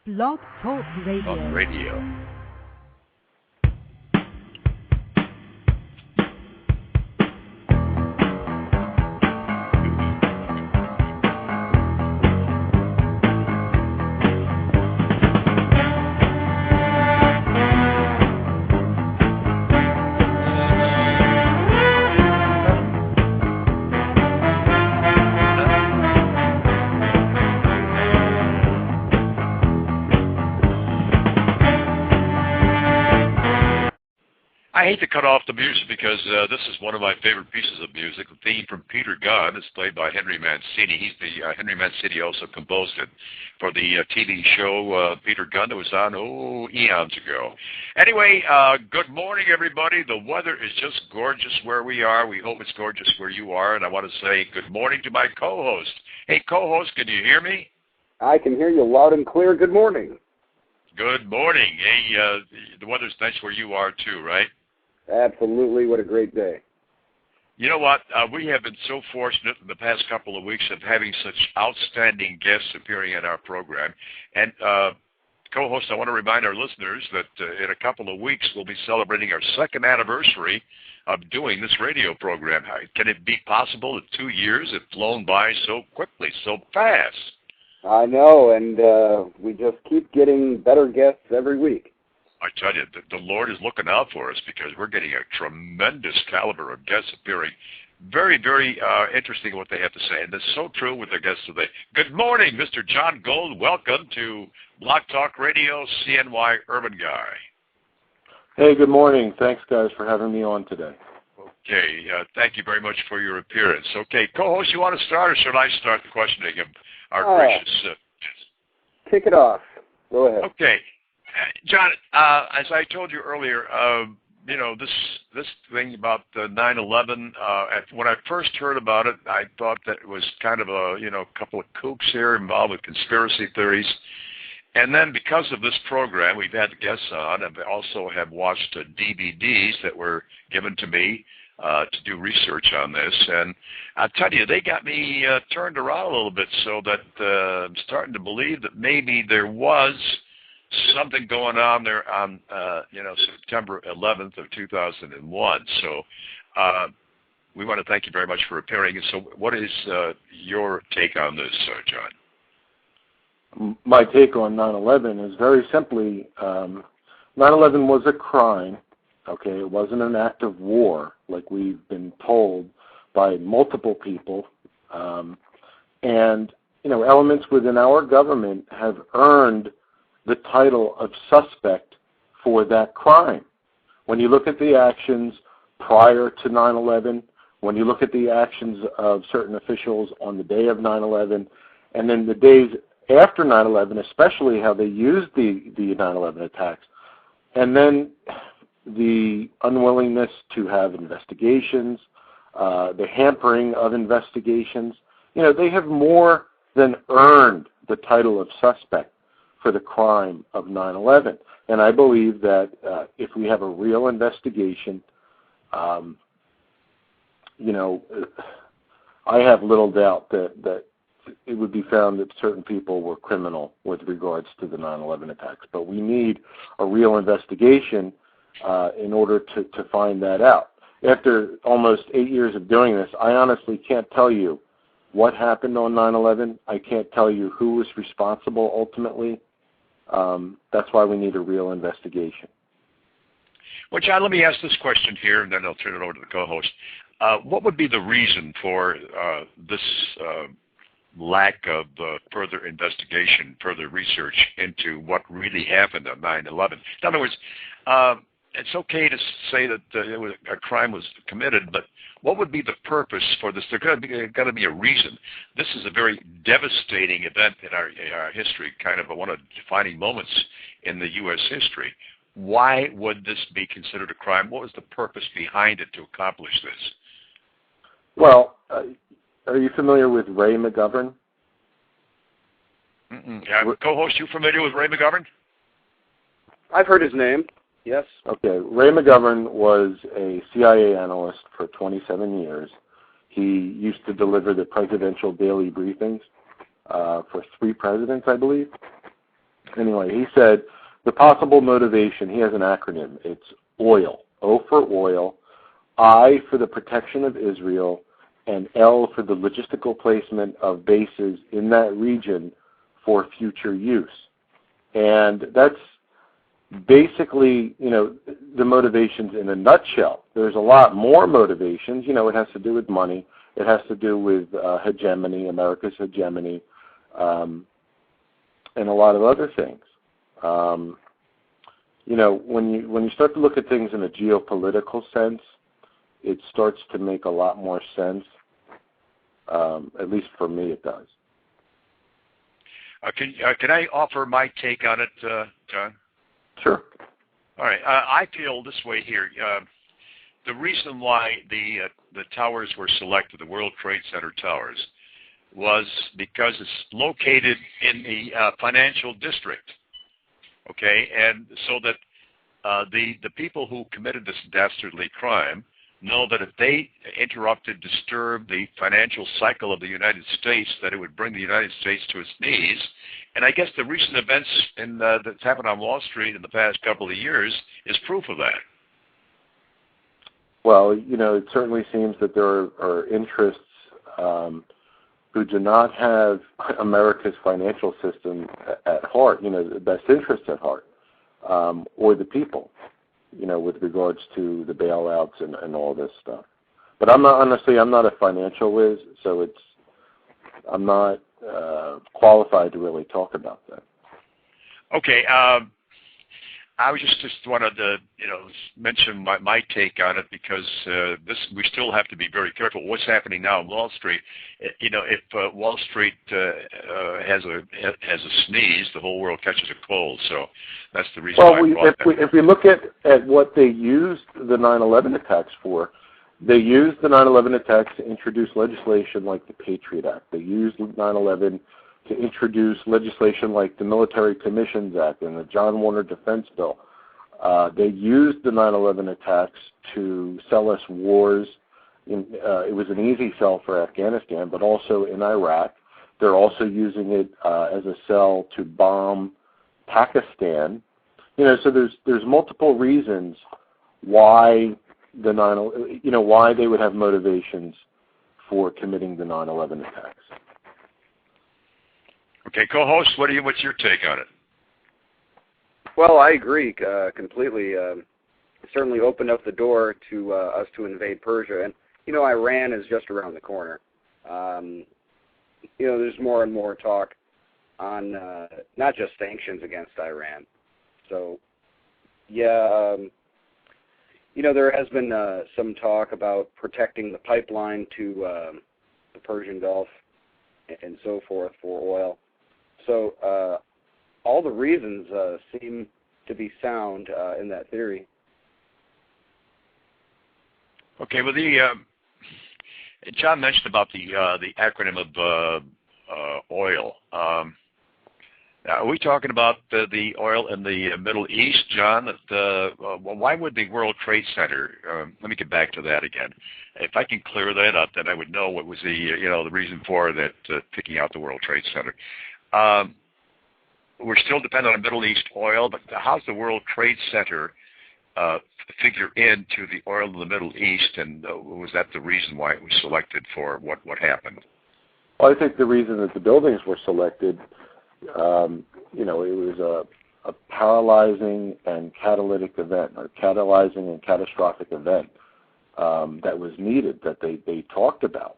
Blog Talk Radio. On radio. I hate to cut off the music because this is one of my favorite pieces of music. The theme from Peter Gunn is played by Henry Mancini. He's the Henry Mancini also composed it for the TV show Peter Gunn that was on eons ago. Anyway, good morning, everybody. The weather is just gorgeous where we are. We hope it's gorgeous where you are. And I want to say good morning to my co-host. Hey, co-host, can you hear me? I can hear you loud and clear. Good morning. Good morning. Hey, the weather's nice where you are too, right? Absolutely. What a great day. You know what? We have been so fortunate in the past couple of weeks of having such outstanding guests appearing in our program. And co-host, I want to remind our listeners that in a couple of weeks we'll be celebrating our second anniversary of doing this radio program. Can it be possible that 2 years have flown by so quickly, so fast? I know, and we just keep getting better guests every week. I tell you, the Lord is looking out for us because we're getting a tremendous caliber of guests appearing. Very, very interesting what they have to say. And that's so true with their guests today. Good morning, Mr. John Gold. Welcome to Blog Talk Radio, CNY Urban Guy. Hey, good morning. Thanks, guys, for having me on today. Okay. Thank you very much for your appearance. Okay, co-host, you want to start, or should I start the questioning of our gracious guests? Kick it off. Go ahead. Okay. John, as I told you earlier, this thing about the 9/11. When I first heard about it, I thought that it was kind of a couple of kooks here involved with conspiracy theories. And then because of this program, we've had guests on, and I also have watched DVDs that were given to me to do research on this. And I'll tell you, they got me turned around a little bit, so that I'm starting to believe that maybe there was something going on there on, September 11th of 2001. So we want to thank you very much for appearing. And so what is your take on this, John? My take on 9/11 is very simply, 9/11 was a crime, okay? It wasn't an act of war like we've been told by multiple people. And, elements within our government have earned the title of suspect for that crime. When you look at the actions prior to 9/11, when you look at the actions of certain officials on the day of 9/11, and then the days after 9/11, especially how they used the 9/11 attacks, and then the unwillingness to have investigations, the hampering of investigations, they have more than earned the title of suspect for the crime of 9/11. And I believe that if we have a real investigation, I have little doubt that it would be found that certain people were criminal with regards to the 9/11 attacks. But we need a real investigation in order to find that out. After almost 8 years of doing this, I honestly can't tell you what happened on 9/11. I can't tell you who was responsible ultimately. That's why we need a real investigation. Well, John, let me ask this question here, and then I'll turn it over to the co-host. What would be the reason for this lack of further investigation, further research into what really happened on 9/11? In other words, it's okay to say that a crime was committed, but what would be the purpose for this? There's got to be a reason. This is a very devastating event in our history, kind of one of the defining moments in the U.S. history. Why would this be considered a crime? What was the purpose behind it to accomplish this? Well, are you familiar with Ray McGovern? Co-host, you familiar with Ray McGovern? I've heard his name. Yes. Okay. Ray McGovern was a CIA analyst for 27 years. He used to deliver the presidential daily briefings for 3 presidents, I believe. Anyway, he said the possible motivation, he has an acronym. It's OIL, O for oil, I for the protection of Israel, and L for the logistical placement of bases in that region for future use. And that's basically, the motivations in a nutshell. There's a lot more motivations. It has to do with money. It has to do with hegemony, America's hegemony, and a lot of other things. When you start to look at things in a geopolitical sense, it starts to make a lot more sense. At least for me, it does. Can I offer my take on it, John? Sure. All right. I feel this way here. The reason why the towers were selected, the World Trade Center towers, was because it's located in the financial district. Okay, and so that the people who committed this dastardly crime know that if they interrupted, disturbed the financial cycle of the United States, that it would bring the United States to its knees. And I guess the recent events that's happened on Wall Street in the past couple of years is proof of that. Well, it certainly seems that there are interests who do not have America's financial system at heart, the best interests at heart, or the people, with regards to the bailouts and all this stuff. But I'm not a financial whiz, so I'm not qualified to really talk about that. Okay. I was just wanted to, mention my take on it because we still have to be very careful. What's happening now in Wall Street? If Wall Street has a sneeze, the whole world catches a cold. So that's the reason. If we look at what they used the 9/11 attacks for, they used the 9/11 attacks to introduce legislation like the Patriot Act. They used 9/11 to introduce legislation like the Military Commissions Act and the John Warner Defense Bill. They used the 9/11 attacks to sell us wars. It was an easy sell for Afghanistan, but also in Iraq. They're also using it as a sell to bomb Pakistan. So there's multiple reasons why why they would have motivations for committing the 9/11 attacks. Okay, co-host, what's your take on it? Well, I agree completely. It certainly opened up the door to us to invade Persia, and Iran is just around the corner. There's more and more talk on not just sanctions against Iran. So, yeah, there has been some talk about protecting the pipeline to the Persian Gulf and so forth for oil. So all the reasons seem to be sound in that theory. Okay, well, John mentioned about the acronym of oil. Are we talking about the oil in the Middle East, John? Why would the World Trade Center? Let me get back to that again. If I can clear that up, then I would know what was the reason for that picking out the World Trade Center. We're still dependent on Middle East oil, but how's the World Trade Center figure into the oil in the Middle East, and was that the reason why it was selected for what happened? Well, I think the reason that the buildings were selected, it was a paralyzing and catalytic event, or catalyzing and catastrophic event that was needed, that they talked about.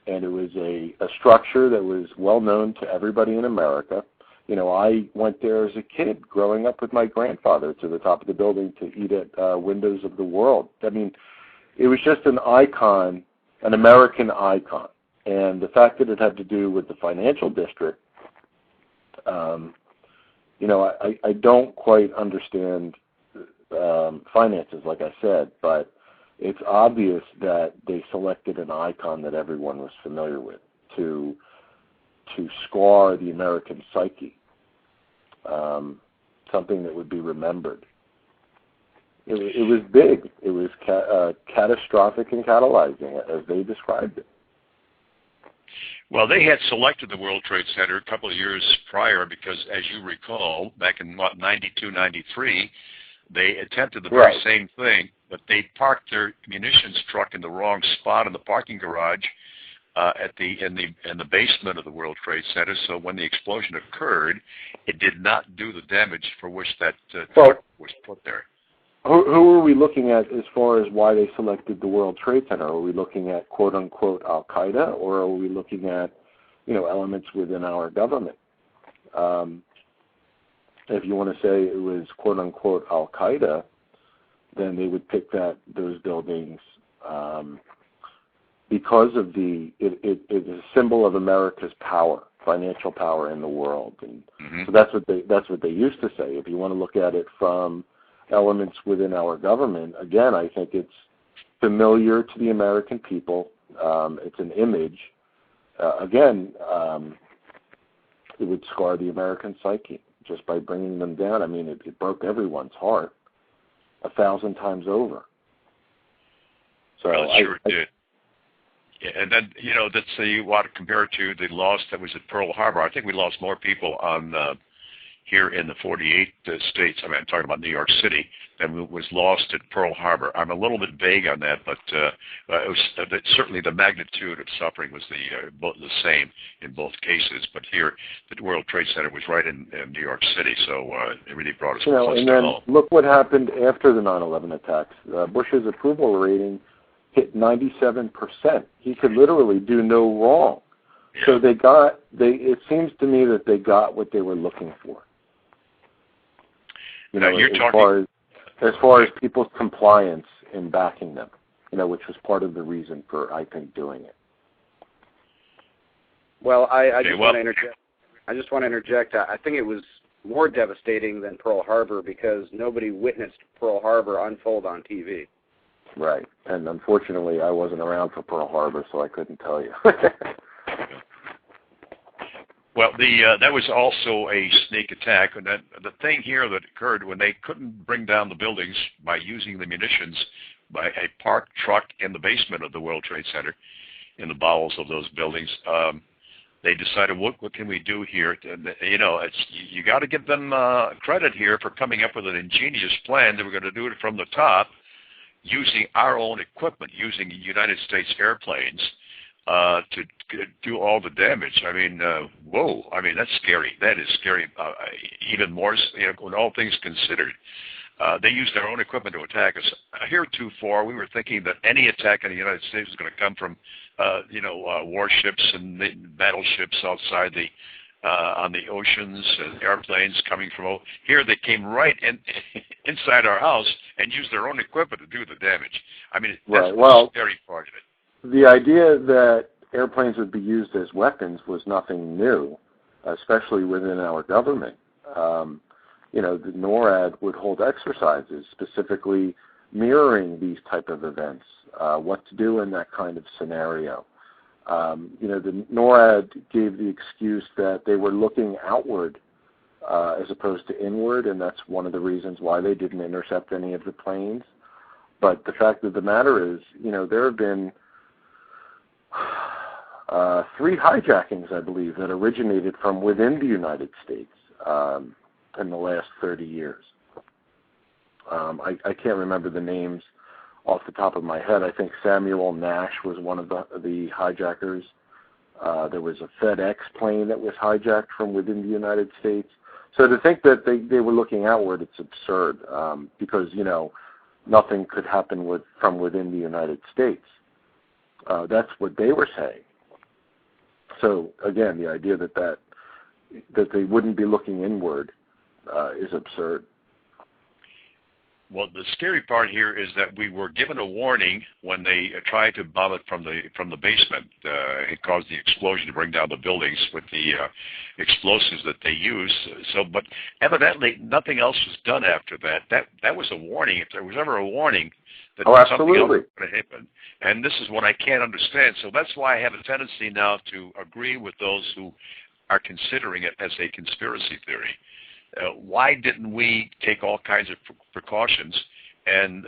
And it was a structure that was well known to everybody in America. I went there as a kid growing up with my grandfather to the top of the building to eat at Windows of the World. I mean, it was just an icon, an American icon. And the fact that it had to do with the financial district, I don't quite understand finances, like I said, but it's obvious that they selected an icon that everyone was familiar with to scar the American psyche, something that would be remembered. It was big. It was catastrophic and catalyzing, as they described it. Well, they had selected the World Trade Center a couple of years prior because, as you recall, back in 92, 93, they attempted the very same thing, but they parked their munitions truck in the wrong spot in the parking garage in the basement of the World Trade Center. So when the explosion occurred, it did not do the damage for which that truck was put there. Who are we looking at as far as why they selected the World Trade Center? Are we looking at quote unquote Al Qaeda, or are we looking at elements within our government? If you want to say it was quote unquote Al Qaeda, then they would pick those buildings because of it is a symbol of America's power, financial power in the world, and so that's what they used to say. If you want to look at it from elements within our government, again, I think it's familiar to the American people. It's an image. It would scar the American psyche just by bringing them down. I mean, it broke everyone's heart 1,000 times over. So well, it sure did. Yeah, and then, let's say you want to compare it to the loss that was at Pearl Harbor. I think we lost more people on here in the 48 states, I'm talking about New York City, than was lost at Pearl Harbor. I'm a little bit vague on that, but certainly the magnitude of suffering was the same in both cases. But here, the World Trade Center was right in New York City, so it really brought us close to home. Look what happened after the 9/11 attacks. Bush's approval rating hit 97%. He could literally do no wrong. Yeah. So it seems to me that they got what they were looking for. As far as people's compliance in backing them, which was part of the reason for, I think, doing it. Well, I just want to interject. I just want to interject. I think it was more devastating than Pearl Harbor because nobody witnessed Pearl Harbor unfold on TV. Right, and unfortunately, I wasn't around for Pearl Harbor, so I couldn't tell you. Well, that was also a sneak attack, and the thing here that occurred when they couldn't bring down the buildings by using the munitions by a parked truck in the basement of the World Trade Center, in the bowels of those buildings, they decided, what can we do here? You got to give them credit here for coming up with an ingenious plan that we're going to do it from the top, using our own equipment, using United States airplanes. To do all the damage. I mean, whoa. I mean, that's scary. That is scary, even more, when all things considered. They used their own equipment to attack us. Heretofore, we were thinking that any attack on the United States was going to come from, warships and battleships outside on the oceans, and airplanes coming from. Here, they came right inside our house and used their own equipment to do the damage. I mean, that's the scary part of it. The idea that airplanes would be used as weapons was nothing new, especially within our government. The NORAD would hold exercises specifically mirroring these type of events, what to do in that kind of scenario. The NORAD gave the excuse that they were looking outward as opposed to inward, and that's one of the reasons why they didn't intercept any of the planes. But the fact of the matter is, there have been 3 hijackings, I believe, that originated from within the United States in the last 30 years. I can't remember the names off the top of my head. I think Samuel Nash was one of the hijackers. There was a FedEx plane that was hijacked from within the United States. So to think that they were looking outward, it's absurd because, nothing could happen from within the United States. That's what they were saying. So again, the idea that they wouldn't be looking inward is absurd. Well, the scary part here is that we were given a warning when they tried to bomb it from the basement. It caused the explosion to bring down the buildings with the explosives that they used. But evidently, nothing else was done after that. That was a warning. If there was ever a warning that something else was going to happen. And this is what I can't understand. So that's why I have a tendency now to agree with those who are considering it as a conspiracy theory. Why didn't we take all kinds of precautions? And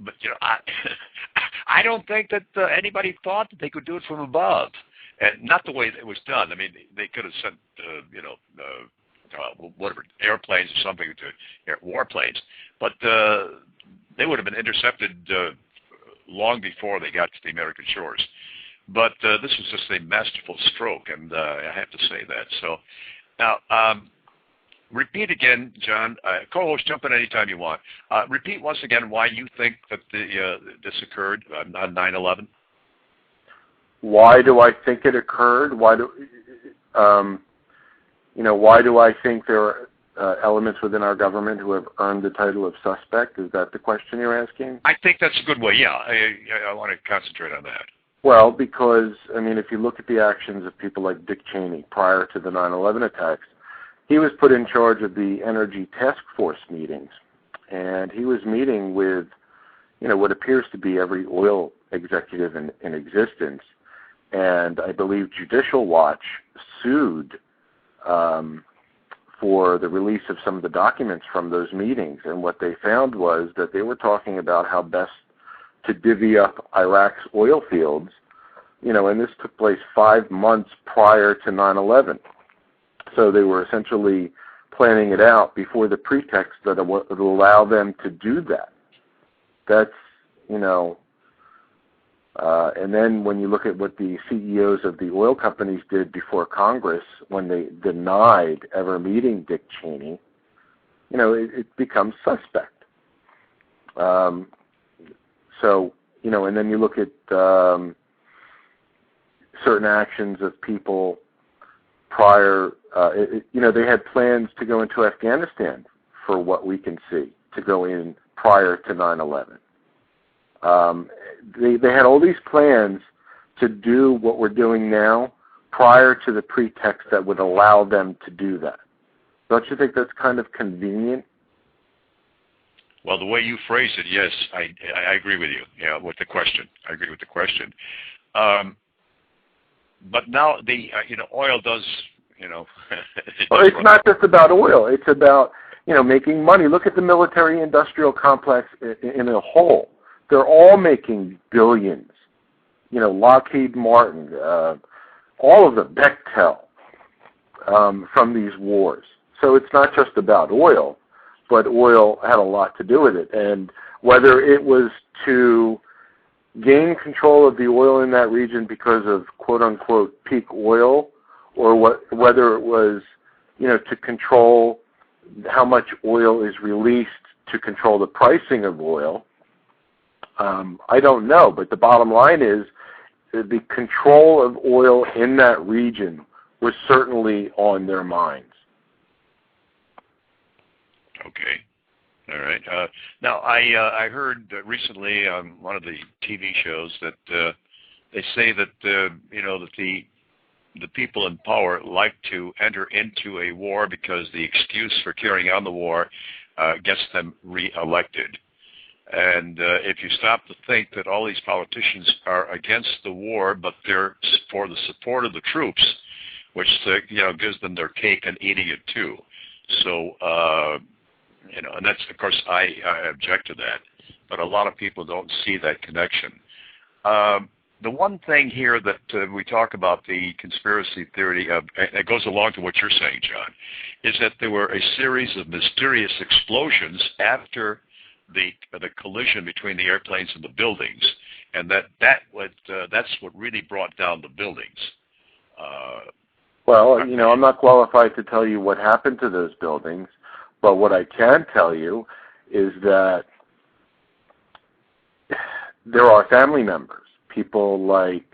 but I don't think that anybody thought that they could do it from above. and not the way it was done. I mean, they could have sent, whatever, airplanes or something to warplanes, but they would have been intercepted long before they got to the American shores. But this was just a masterful stroke, and I have to say that. So now, repeat again, John. Co-host, jump in anytime you want. Repeat once again why you think that this occurred on 9/11. Why do I think it occurred? Why do I think there are elements within our government who have earned the title of suspect? Is that the question you're asking? I think that's a good way. Yeah, I want to concentrate on that. Well, because I mean, if you look at the actions of people like Dick Cheney prior to the 9/11 attacks, he was put in charge of the Energy Task Force meetings, and he was meeting with, what appears to be every oil executive in existence. And I believe Judicial Watch sued for the release of some of the documents from those meetings. And what they found was that they were talking about how best to divvy up Iraq's oil fields, and this took place 5 months prior to 9/11. So they were essentially planning it out before the pretext that would allow them to do that. That's, and then when you look at what the CEOs of the oil companies did before Congress when they denied ever meeting Dick Cheney, it becomes suspect. And then you look at certain actions of people prior, they had plans to go into Afghanistan for what we can see, to go in prior to 9/11. They had all these plans to do what we're doing now prior to the pretext that would allow them to do that. Don't you think that's kind of convenient? Well, the way you phrased it, yes, I agree with you. Yeah, with the question, I agree with the question. But now the oil does, Well, it's not just about oil. It's about making money. Look at the military-industrial complex in a whole. They're all making billions. Lockheed Martin, all of them, Bechtel, from these wars. So it's not just about oil, but oil had a lot to do with it. And whether it was to gain control of the oil in that region because of quote-unquote peak oil, or whether it was, to control how much oil is released to control the pricing of oil, I don't know. But the bottom line is the control of oil in that region was certainly on their minds. Okay. All right. Now, I heard recently on one of the TV shows that they say that that the people in power like to enter into a war because the excuse for carrying on the war gets them re-elected. And if you stop to think that all these politicians are against the war, but they're for the support of the troops, which gives them their cake and eating it too. So and that's, of course, I object to that, but a lot of people don't see that connection. The one thing here that we talk about the conspiracy theory of, and it goes along to what you're saying, John, is that there were a series of mysterious explosions after the collision between the airplanes and the buildings, and that's what really brought down the buildings. Well, I'm not qualified to tell you what happened to those buildings, but what I can tell you is that there are family members, people like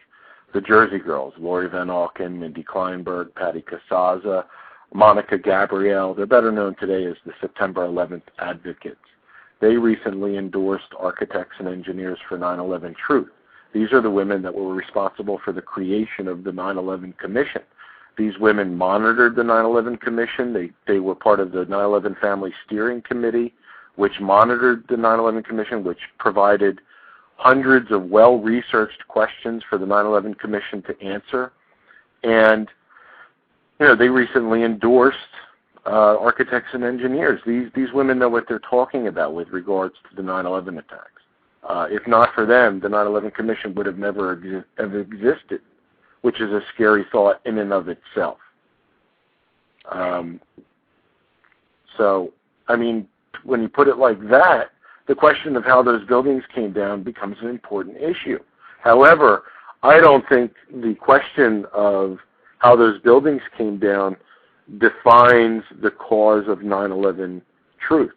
the Jersey Girls, Lori Van Auken, Mindy Kleinberg, Patty Casaza, Monica Gabrielle. They're better known today as the September 11th Advocates. They recently endorsed Architects and Engineers for 9/11 Truth. These are the women that were responsible for the creation of the 9/11 Commission. These women monitored the 9/11 Commission. They were part of the 9/11 Family Steering Committee, which monitored the 9/11 Commission, which provided hundreds of well-researched questions for the 9/11 Commission to answer. And, they recently endorsed Architects and Engineers. These women know what they're talking about with regards to the 9/11 attacks. If not for them, the 9/11 Commission would have never existed. which is a scary thought in and of itself. So, I mean, when you put it like that, the question of how those buildings came down becomes an important issue. However, I don't think the question of how those buildings came down defines the cause of 9/11 truth.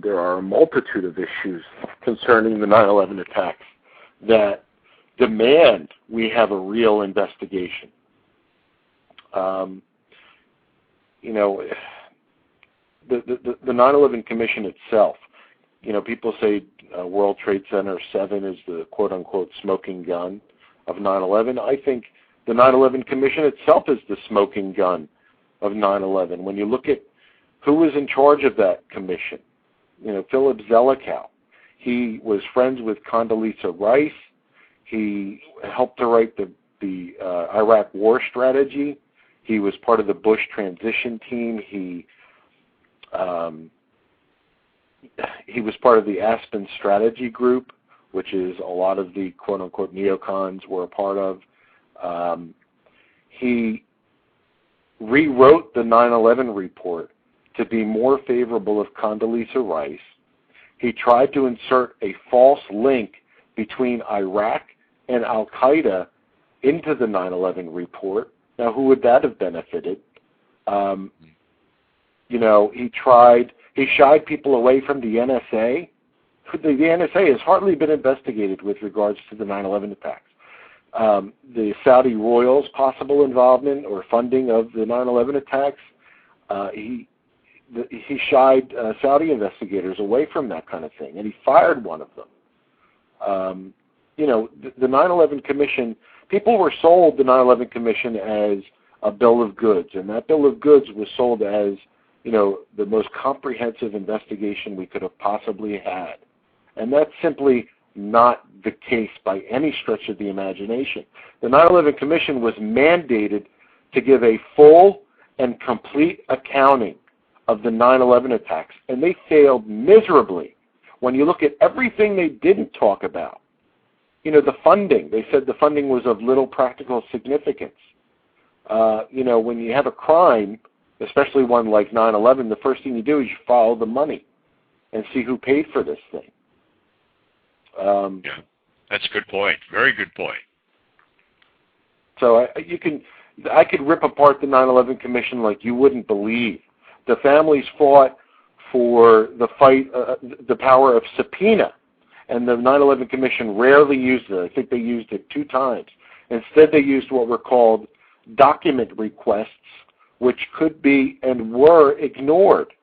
There are a multitude of issues concerning the 9/11 attacks that demand we have a real investigation. You know, the 9/11 Commission itself, you know, people say World Trade Center 7 is the quote-unquote smoking gun of 9/11. I think the 9/11 Commission itself is the smoking gun of 9/11. When you look at who was in charge of that commission, you know, Philip Zelikow, he was friends with Condoleezza Rice. He helped to write the Iraq war strategy. He was part of the Bush transition team. He was part of the Aspen Strategy Group, which is a lot of the quote-unquote neocons were a part of. He rewrote the 9/11 report to be more favorable of Condoleezza Rice. He tried to insert a false link between Iraq and Al-Qaeda into the 9/11 report. Now, who would that have benefited? You know, he shied people away from the NSA. The NSA has hardly been investigated with regards to the 9/11 attacks. The Saudi royals' possible involvement or funding of the 9/11 attacks, he shied Saudi investigators away from that kind of thing, and he fired one of them. You know, the 9/11 Commission, people were sold the 9/11 Commission as a bill of goods, and that bill of goods was sold as, you know, the most comprehensive investigation we could have possibly had. And that's simply not the case by any stretch of the imagination. The 9/11 Commission was mandated to give a full and complete accounting of the 9/11 attacks, and they failed miserably when you look at everything they didn't talk about. You know, the funding, they said the funding was of little practical significance. You know, when you have a crime, especially one like 9/11, the first thing you do is you follow the money and see who paid for this thing. Yeah, that's a good point. Very good point. So I could rip apart the 9/11 Commission like you wouldn't believe. The families fought for the power of subpoena, and the 9/11 Commission rarely used it. I think they used it 2 times. Instead, they used what were called document requests, which could be and were ignored.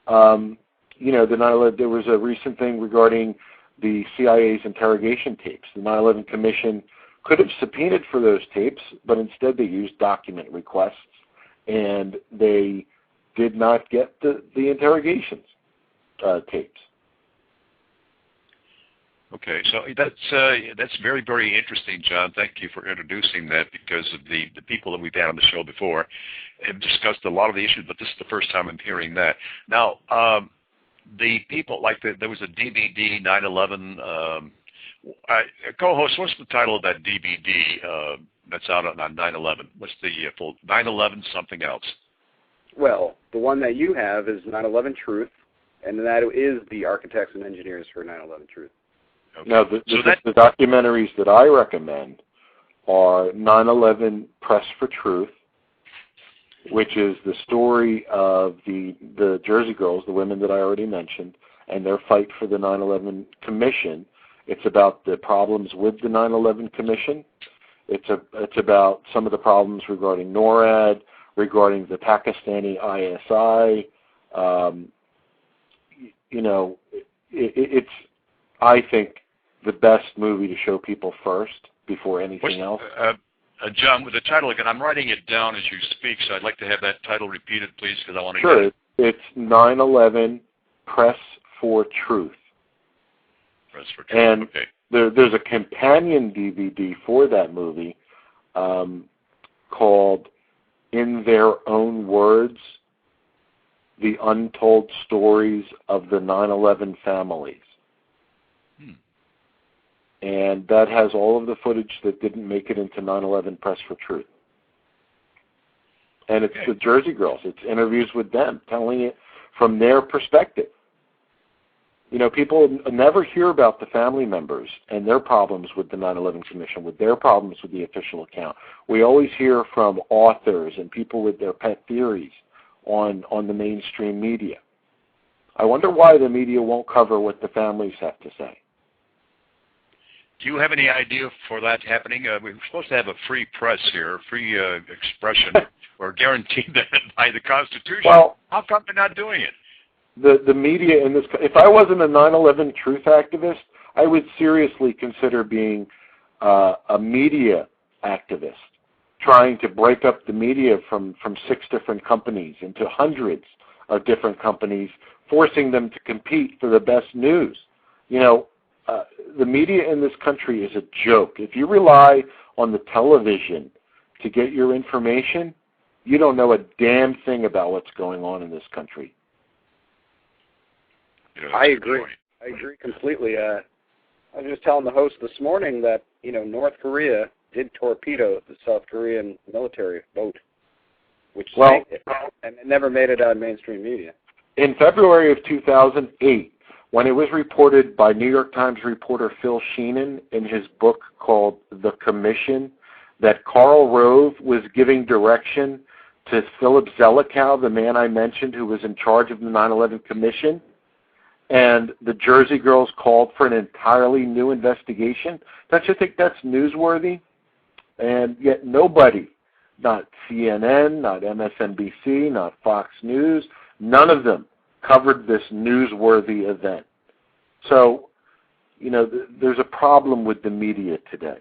You know, there was a recent thing regarding the CIA's interrogation tapes. The 9/11 Commission could have subpoenaed for those tapes, but instead they used document requests, and they did not get the interrogations tapes. Okay, so that's very, very interesting, John. Thank you for introducing that, because of the people that we've had on the show before have discussed a lot of the issues, but this is the first time I'm hearing that. Now, the people, like there was a DVD, 9/11, co-host, what's the title of that DVD that's out on 9/11? What's the full 9/11 something else? Well, the one that you have is 9/11 Truth, and that is the architects and engineers for 9/11 Truth. Okay. Now, the documentaries that I recommend are 9/11 Press for Truth, which is the story of the Jersey Girls, the women that I already mentioned, and their fight for the 9/11 Commission. It's about the problems with the 9/11 Commission. It's about some of the problems regarding NORAD, regarding the Pakistani ISI. You know, it's, I think, the best movie to show people first before anything else. John, with the title again, I'm writing it down as you speak, so I'd like to have that title repeated, please, because I want to Sure. get it. It's 9/11 Press for Truth. Press for Truth, and okay. There's a companion DVD for that movie called In Their Own Words, The Untold Stories of the 9/11 Families. And that has all of the footage that didn't make it into 9/11 Press for Truth. And it's the Jersey Girls. It's interviews with them, telling it from their perspective. You know, people never hear about the family members and their problems with the 9/11 Commission, with their problems with the official account. We always hear from authors and people with their pet theories on the mainstream media. I wonder why the media won't cover what the families have to say. Do you have any idea for that happening? We're supposed to have a free press here, free expression, or guaranteed that by the Constitution. Well, how come they're not doing it? The media in this, if I wasn't a 9/11 truth activist, I would seriously consider being a media activist, trying to break up the media from 6 different companies into hundreds of different companies, forcing them to compete for the best news. You know, the media in this country is a joke. If you rely on the television to get your information, you don't know a damn thing about what's going on in this country. Yeah, I agree. I agree completely. I was just telling the host this morning that, you know, North Korea did torpedo the South Korean military boat, which sank it, and it never made it on mainstream media. In February of 2008, when it was reported by New York Times reporter Phil Sheenan in his book called The Commission that Karl Rove was giving direction to Philip Zelikow, the man I mentioned who was in charge of the 9/11 Commission, and the Jersey Girls called for an entirely new investigation, don't you think that's newsworthy? And yet nobody, not CNN, not MSNBC, not Fox News, none of them covered this newsworthy event. So, you know, there's a problem with the media today.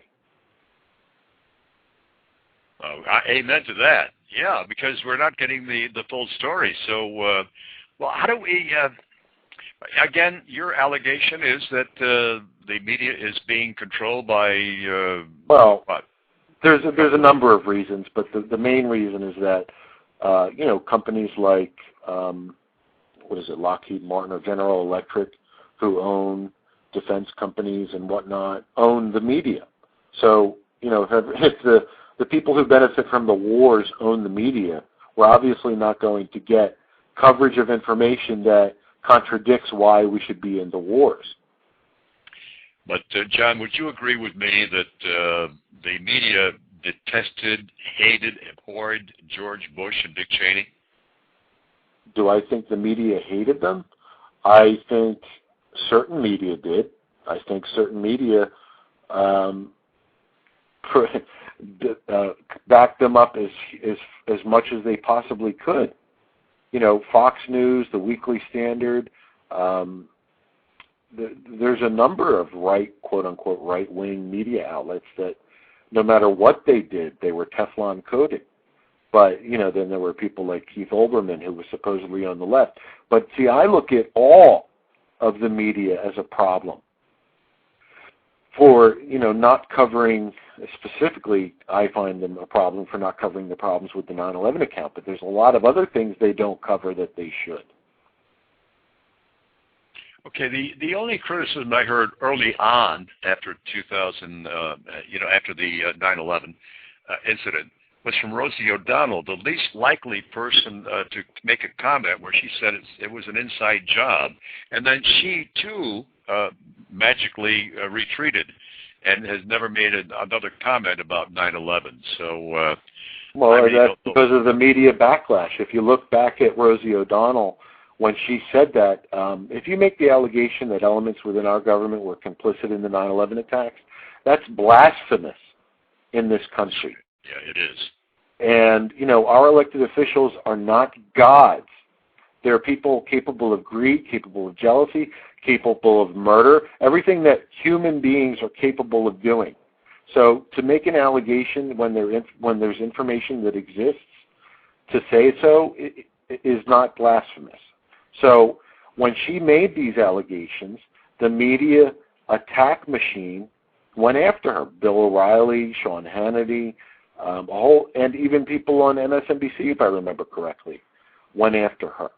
Amen to that. Yeah, because we're not getting the full story. So, well, how do we... again, your allegation is that the media is being controlled by... what? There's a number of reasons, but the main reason is that, you know, companies like... Lockheed Martin or General Electric, who own defense companies and whatnot, own the media. So, you know, if the people who benefit from the wars own the media, we're obviously not going to get coverage of information that contradicts why we should be in the wars. But, John, would you agree with me that the media detested, hated, abhorred George Bush and Dick Cheney? Do I think the media hated them? I think certain media did. I think certain media backed them up as much as they possibly could. You know, Fox News, the Weekly Standard, there's a number of quote-unquote, right-wing media outlets that no matter what they did, they were Teflon coated. But, you know, then there were people like Keith Olbermann, who was supposedly on the left. But, see, I look at all of the media as a problem for, you know, not covering, specifically, I find them a problem for not covering the problems with the 9/11 account. But there's a lot of other things they don't cover that they should. Okay, the only criticism I heard early on after 2000, after the 9/11 incident, was from Rosie O'Donnell, the least likely person to make a comment where she said it was an inside job. And then she, too, magically retreated and has never made another comment about 9/11. So, that's because of the media backlash. If you look back at Rosie O'Donnell, when she said that, if you make the allegation that elements within our government were complicit in the 9/11 attacks, that's blasphemous in this country. Yeah, it is. And, you know, our elected officials are not gods. They're people capable of greed, capable of jealousy, capable of murder, everything that human beings are capable of doing. So to make an allegation when there's information that exists, to say so is not blasphemous. So when she made these allegations, the media attack machine went after her. Bill O'Reilly, Sean Hannity, and even people on MSNBC, if I remember correctly, went after her.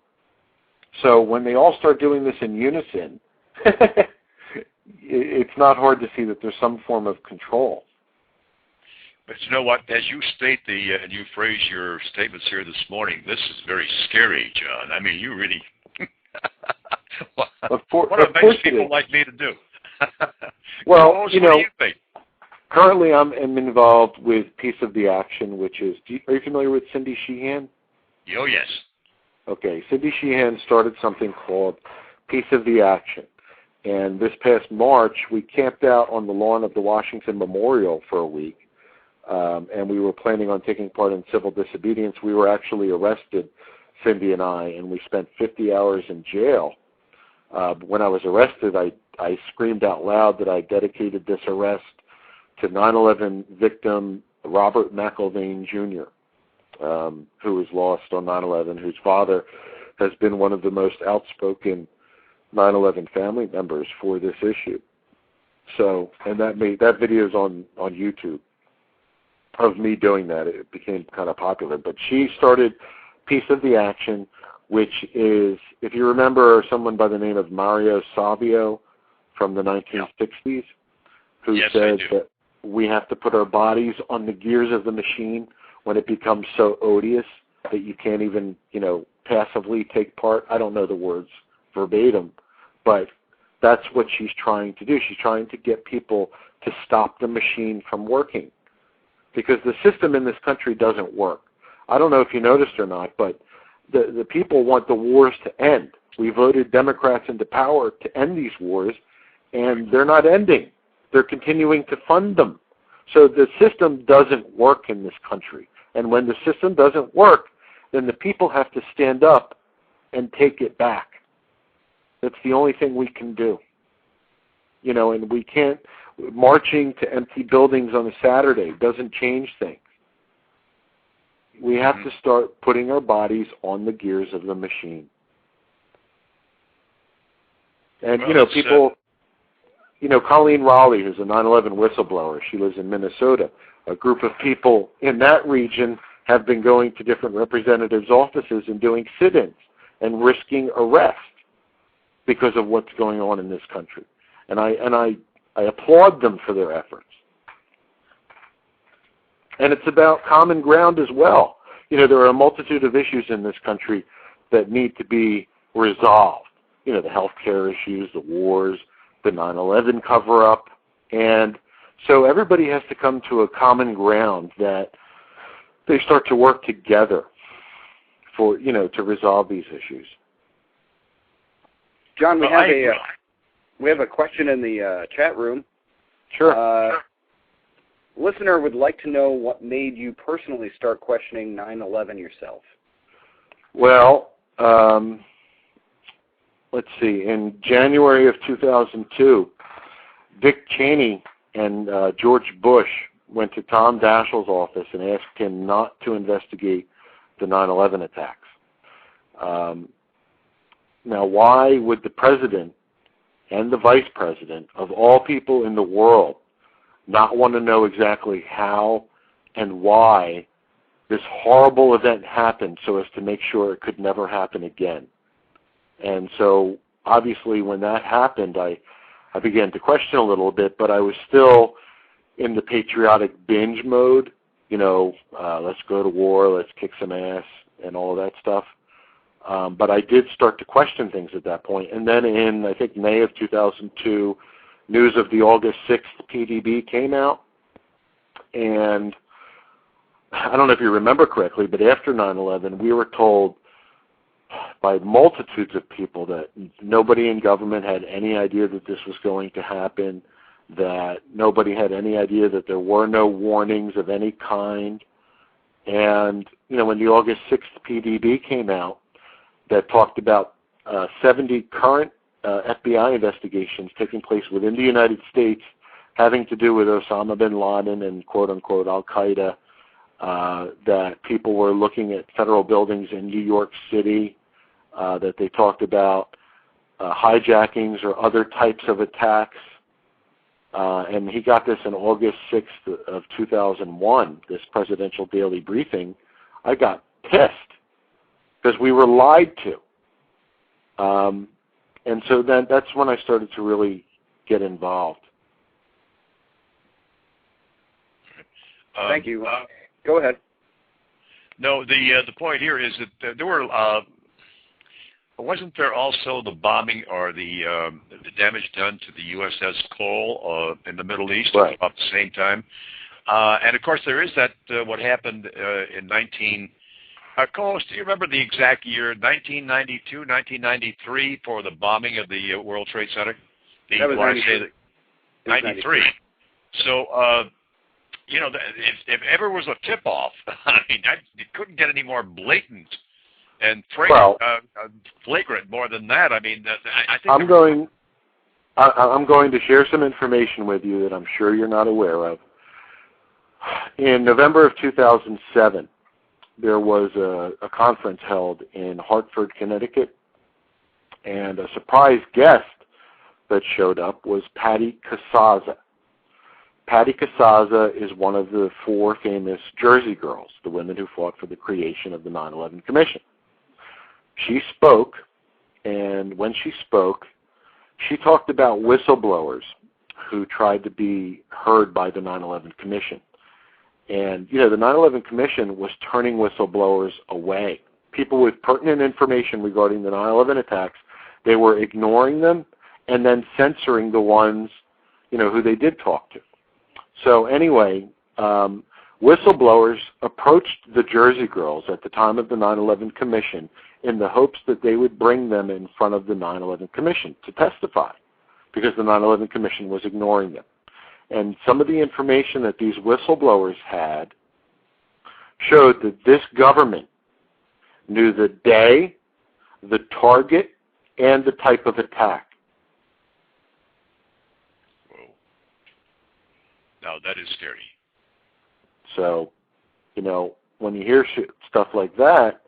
So when they all start doing this in unison, it's not hard to see that there's some form of control. But you know what? As you state and you phrase your statements here this morning, this is very scary, John. I mean, you really. What do nice people like me to do? Well, what do you think? Currently I'm involved with Piece of the Action, which is. Are you familiar with Cindy Sheehan? Oh yes. Okay, Cindy Sheehan started something called Piece of the Action. And this past March, we camped out on the lawn of the Washington Memorial for a week, and we were planning on taking part in civil disobedience. We were actually arrested, Cindy and I, and we spent 50 hours in jail. When I was arrested, I screamed out loud that I dedicated this arrest to 9/11 victim Robert McIlvaine Jr., who was lost on 9/11, whose father has been one of the most outspoken 9/11 family members for this issue. So, and that video is on YouTube of me doing that. It became kind of popular. But she started Piece of the Action, which is, if you remember, someone by the name of Mario Savio from the 1960s, who said that we have to put our bodies on the gears of the machine when it becomes so odious that you can't even, passively take part. I don't know the words verbatim, but that's what she's trying to do. She's trying to get people to stop the machine from working, because the system in this country doesn't work. I don't know if you noticed or not, but the people want the wars to end. We voted Democrats into power to end these wars, and they're not ending. They're continuing to fund them. So the system doesn't work in this country. And when the system doesn't work, then the people have to stand up and take it back. That's the only thing we can do. And we can't, marching to empty buildings on a Saturday doesn't change things. We have to start putting our bodies on the gears of the machine. And, people, Colleen Raleigh, who's a 9/11 whistleblower, she lives in Minnesota. A group of people in that region have been going to different representatives' offices and doing sit-ins and risking arrest because of what's going on in this country. And I applaud them for their efforts. And it's about common ground as well. There are a multitude of issues in this country that need to be resolved. The health care issues, the wars, the 9/11 cover-up. And so everybody has to come to a common ground that they start to work together for, to resolve these issues. John, we have a question in the chat room. Sure. Listener would like to know what made you personally start questioning 9/11 yourself. Well, let's see. In January of 2002, Dick Cheney and George Bush went to Tom Daschle's office and asked him not to investigate the 9/11 attacks. Now, why would the president and the vice president, of all people in the world, not want to know exactly how and why this horrible event happened so as to make sure it could never happen again? And so, obviously, when that happened, I began to question a little bit, but I was still in the patriotic binge mode, let's go to war, let's kick some ass, and all of that stuff. But I did start to question things at that point. And then in, I think, May of 2002, news of the August 6th PDB came out. And I don't know if you remember correctly, but after 9/11, we were told by multitudes of people that nobody in government had any idea that this was going to happen, that nobody had any idea that there were no warnings of any kind. And, when the August 6th PDB came out, that talked about 70 current FBI investigations taking place within the United States having to do with Osama bin Laden and quote-unquote Al-Qaeda, that people were looking at federal buildings in New York City, that they talked about hijackings or other types of attacks. And he got this in August 6th of 2001, this presidential daily briefing. I got pissed because we were lied to. And so then that's when I started to really, get involved. Thank you. Go ahead. No, the point here is that there were wasn't there also the bombing or the damage done to the USS Cole in the Middle East Right. at about the same time? And of course, there is that what happened in Carlos, do you remember the exact year, 1992, 1993, for the bombing of the World Trade Center? That was 93. 93. So, if ever was a tip-off, I mean, it couldn't get any more blatant and flagrant more than that. I mean, I think I'm going to share some information with you that I'm sure you're not aware of. In November of 2007, there was a conference held in Hartford, Connecticut, and a surprise guest that showed up was Patty Casaza. Patty Casaza is one of the 4 famous Jersey girls, the women who fought for the creation of the 9/11 Commission. She spoke, and when she spoke, she talked about whistleblowers who tried to be heard by the 9/11 Commission. And, the 9/11 Commission was turning whistleblowers away. People with pertinent information regarding the 9/11 attacks, they were ignoring them and then censoring the ones, who they did talk to. So anyway, whistleblowers approached the Jersey girls at the time of the 9/11 Commission in the hopes that they would bring them in front of the 9/11 Commission to testify, because the 9/11 Commission was ignoring them. And some of the information that these whistleblowers had showed that this government knew the day, the target, and the type of attack. Whoa. Now, that is scary. So, when you hear stuff like that,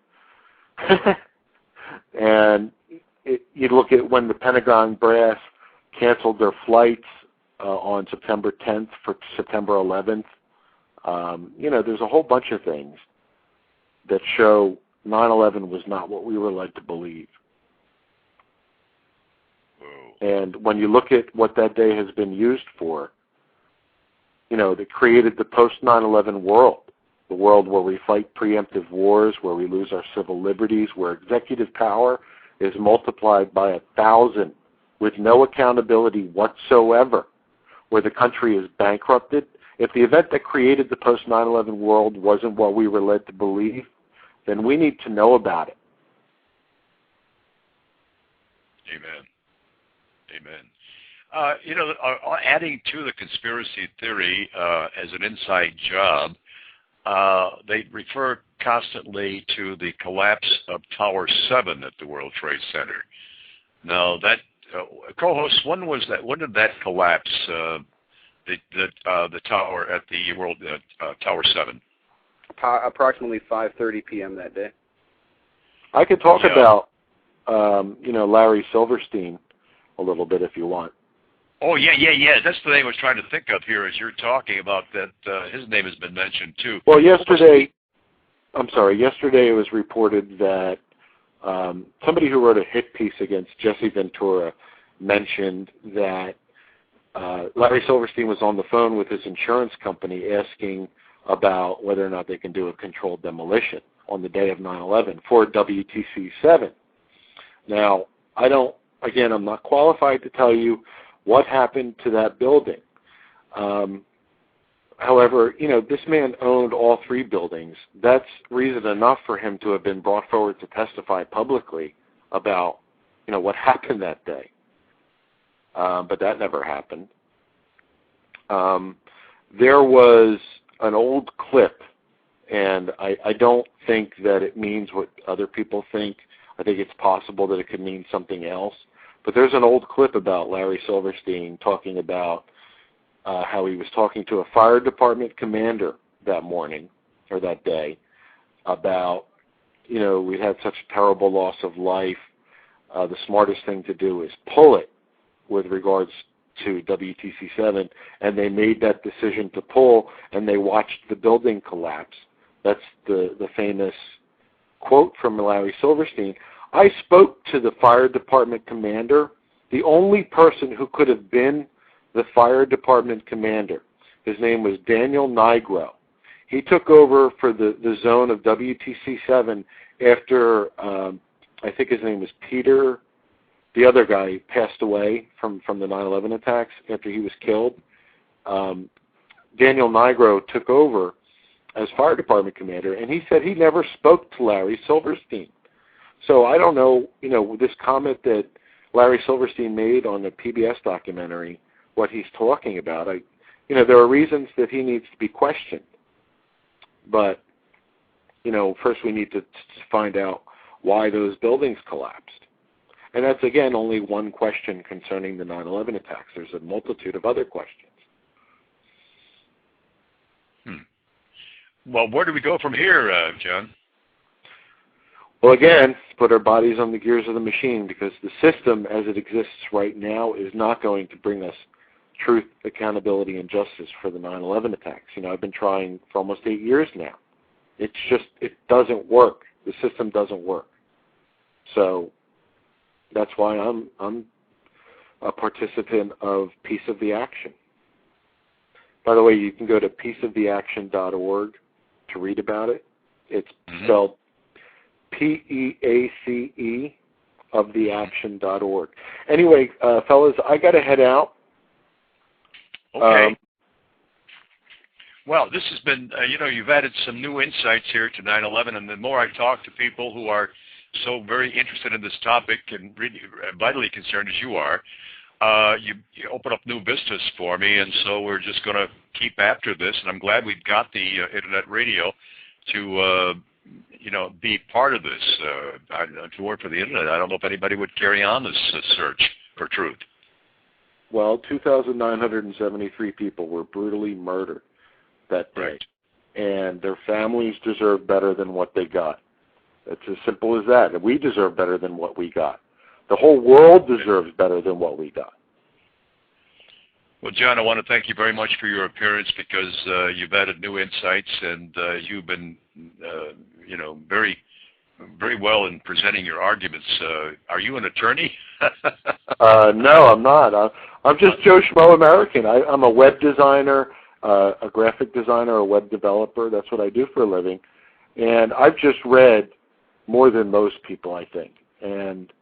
and you look at when the Pentagon brass canceled their flights on September 10th for September 11th, there's a whole bunch of things that show 9/11 was not what we were led to believe. Whoa. And when you look at what that day has been used for, that created the post-9/11 world, the world where we fight preemptive wars, where we lose our civil liberties, where executive power is multiplied by 1,000 with no accountability whatsoever, where the country is bankrupted. If the event that created the post-9/11 world wasn't what we were led to believe, then we need to know about it. Amen. Amen. Adding to the conspiracy theory as an inside job, they refer constantly to the collapse of Tower 7 at the World Trade Center. Now, that co-host, when was that? When did that collapse? The tower at the World Tower 7. Approximately 5:30 p.m. that day. I could talk about, Larry Silverstein a little bit if you want. Oh, yeah. That's the name I was trying to think of here as you're talking about that. His name has been mentioned, too. Well, yesterday it was reported that somebody who wrote a hit piece against Jesse Ventura mentioned that Larry Silverstein was on the phone with his insurance company asking about whether or not they can do a controlled demolition on the day of 9/11 for WTC-7. Now, I'm not qualified to tell you what happened to that building. However, this man owned all 3 buildings. That's reason enough for him to have been brought forward to testify publicly about, what happened that day. But that never happened. There was an old clip, and I don't think that it means what other people think. I think it's possible that it could mean something else. But there's an old clip about Larry Silverstein talking about how he was talking to a fire department commander that morning or that day about, we had such a terrible loss of life. The smartest thing to do is pull it with regards to WTC-7, and they made that decision to pull, and they watched the building collapse. That's the famous quote from Larry Silverstein. I spoke to the fire department commander the only person who could have been the fire department commander, his name was Daniel Nigro. He took over for the zone of WTC-7 after, I think his name was Peter, the other guy passed away from the 9/11 attacks after he was killed. Daniel Nigro took over as fire department commander, and he said he never spoke to Larry Silverstein. So I don't know, this comment that Larry Silverstein made on the PBS documentary, what he's talking about. There are reasons that he needs to be questioned. But, first we need to find out why those buildings collapsed. And that's, again, only one question concerning the 9/11 attacks. There's a multitude of other questions. Well, where do we go from here, John? Well, again, put our bodies on the gears of the machine, because the system as it exists right now is not going to bring us truth, accountability, and justice for the 9/11 attacks. I've been trying for almost 8 years now. It doesn't work. The system doesn't work. So that's why I'm a participant of Piece of the Action. By the way, you can go to peaceoftheaction.org to read about it. It's spelled PEACE of theaction.org. Anyway, fellas, I got to head out. Okay. Well, this has been, you've added some new insights here to 9/11, and the more I talk to people who are so very interested in this topic and really vitally concerned as you are, you open up new vistas for me, and so we're just going to keep after this, and I'm glad we've got the Internet radio to, be part of this. To work for the Internet, I don't know if anybody would carry on this search for truth. Well, 2,973 people were brutally murdered that day, right, and their families deserve better than what they got. It's as simple as that. We deserve better than what we got. The whole world deserves better than what we got. Well, John, I want to thank you very much for your appearance, because you've added new insights, and you've been, very, very well in presenting your arguments. Are you an attorney? No, I'm not. I'm just Joe Schmo American. I'm a web designer, a graphic designer, a web developer. That's what I do for a living. And I've just read more than most people, I think. And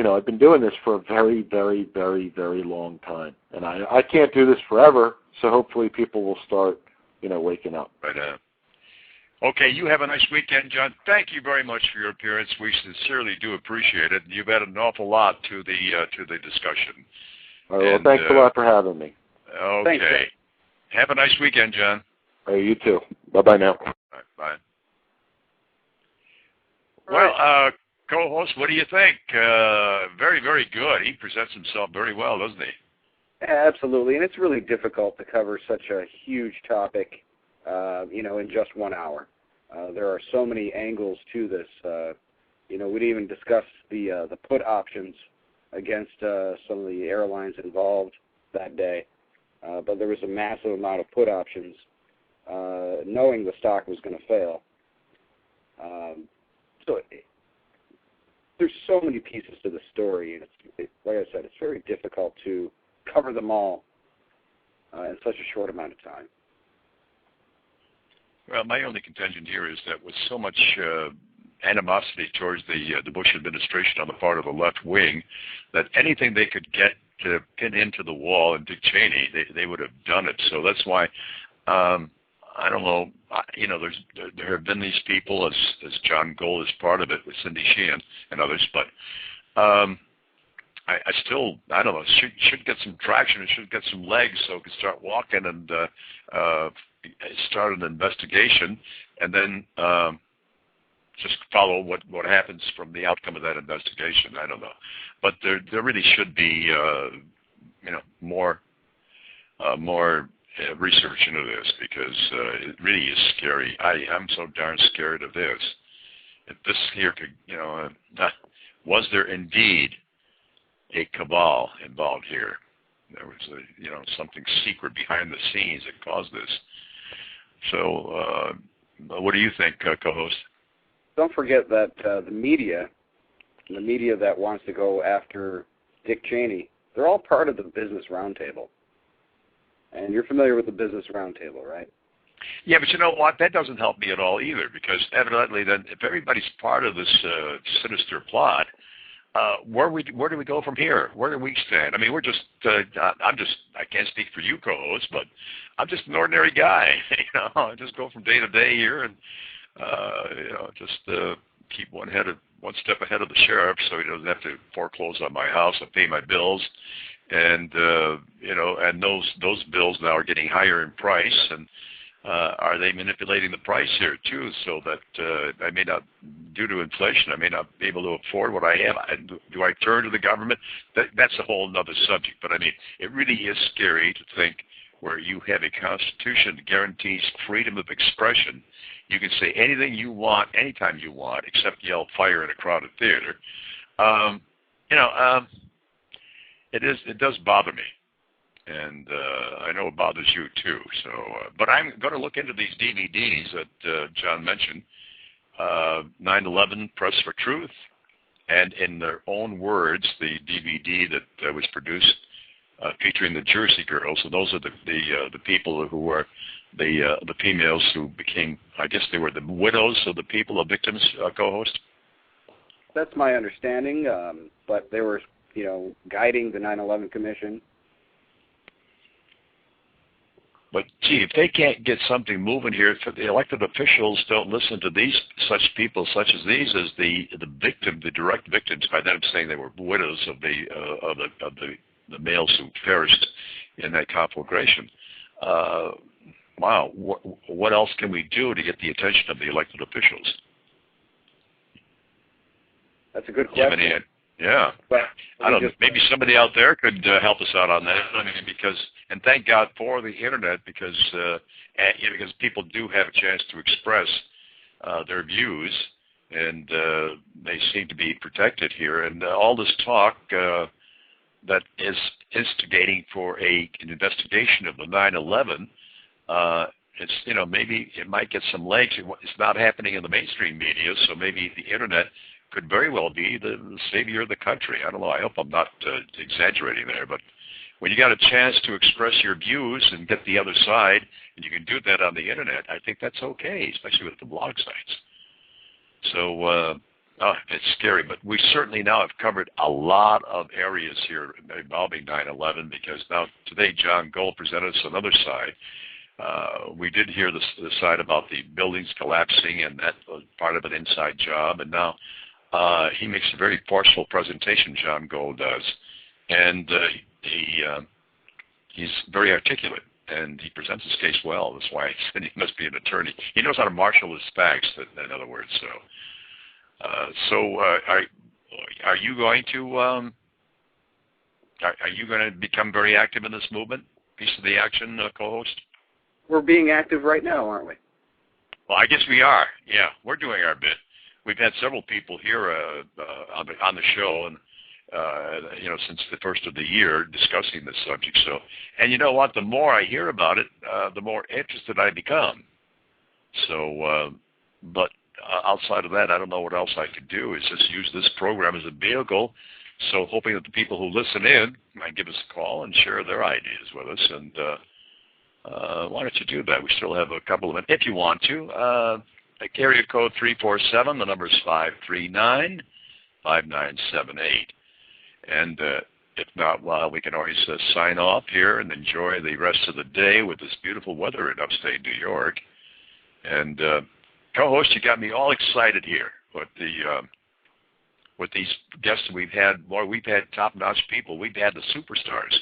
I've been doing this for a very, very, very, very long time. And I can't do this forever, so hopefully people will start, waking up. Right on. Okay, you have a nice weekend, John. Thank you very much for your appearance. We sincerely do appreciate it. You've added an awful lot to the discussion. All right, well, thanks a lot for having me. Okay. Thanks, have a nice weekend, John. All right, you too. Bye-bye now. All right, bye. Well, co-host, what do you think? Very, very good. He presents himself very well, doesn't he? Absolutely, and it's really difficult to cover such a huge topic, in just 1 hour. There are so many angles to this. We'd even discuss the put options against some of the airlines involved that day, but there was a massive amount of put options, knowing the stock was going to fail. There's so many pieces to the story, and like I said, it's very difficult to cover them all in such a short amount of time. Well, my only contention here is that with so much animosity towards the Bush administration on the part of the left wing, that anything they could get to pin into the wall and Dick Cheney, they would have done it. So that's why, I don't know, there have been these people, as John Gold is part of it with Cindy Sheehan and others, but I still, I don't know, should get some traction, it should get some legs so it can start walking and start an investigation, and then just follow what happens from the outcome of that investigation. I don't know, but there really should be more research into this, because it really is scary. I'm so darn scared of this. If this here could, was there indeed a cabal involved here? There was something secret behind the scenes that caused this. So, what do you think, co-host? Don't forget that the media that wants to go after Dick Cheney, they're all part of the Business Roundtable. And you're familiar with the Business Roundtable, right? Yeah, but you know what? That doesn't help me at all either, because evidently then if everybody's part of this sinister plot, where do we go from here? Where do we stand? I mean, we're just, I can't speak for you co-hosts, but I'm just an ordinary guy. I just go from day to day here and, just keep one step ahead of the sheriff so he doesn't have to foreclose on my house and pay my bills. And, and those bills now are getting higher in price, and are they manipulating the price here too, so that I may not, due to inflation, I may not be able to afford what I have? Do I turn to the government? That's a whole other subject. But I mean, it really is scary to think where you have a constitution that guarantees freedom of expression. You can say anything you want, anytime you want, except yell fire in a crowded theater. It does bother me. And I know it bothers you too. So, but I'm going to look into these DVDs that John mentioned, 9/11 Press for Truth, and in their own words, the DVD that was produced featuring the Jersey Girls. And those are the people who were the females who became, I guess they were the widows of the people, of victims, co-host. That's my understanding. But they were, guiding the 9/11 Commission. But, gee, if they can't get something moving here, if the elected officials don't listen to such people such as these as the direct victims, by that I'm saying they were widows of the males who perished in that conflagration. Wow, what else can we do to get the attention of the elected officials? That's a good question. Yeah, I don't know. Maybe somebody out there could help us out on that. I mean, and thank God for the internet, because people do have a chance to express their views, and they seem to be protected here. And all this talk that is instigating for an investigation of the 9/11, it's maybe it might get some legs. It's not happening in the mainstream media, so maybe the internet could very well be the savior of the country. I don't know. I hope I'm not exaggerating there, but when you got a chance to express your views and get the other side, and you can do that on the internet, I think that's okay, especially with the blog sites. So it's scary, but we certainly now have covered a lot of areas here involving 9/11, because now today John Gold presented us another side. We did hear the side about the buildings collapsing, and that was part of an inside job, and now he makes a very forceful presentation, John Gold does, and he's very articulate, and he presents his case well. That's why I said he must be an attorney. He knows how to marshal his facts, in other words. So, are you going to become very active in this movement? Piece of the action, co-host? We're being active right now, aren't we? Well, I guess we are. Yeah, we're doing our bit. We've had several people here on the show, and since the first of the year, discussing this subject. So, and you know what? The more I hear about it, the more interested I become. So, but outside of that, I don't know what else I could do. Is just use this program as a vehicle. So, hoping that the people who listen in might give us a call and share their ideas with us. And why don't you do that? We still have a couple of minutes if you want to. Area code 347. The number is 539-5978. And if not, well, we can always sign off here and enjoy the rest of the day with this beautiful weather in upstate New York. And co-host, you got me all excited here with these guests that we've had. Boy, we've had top-notch people. We've had the superstars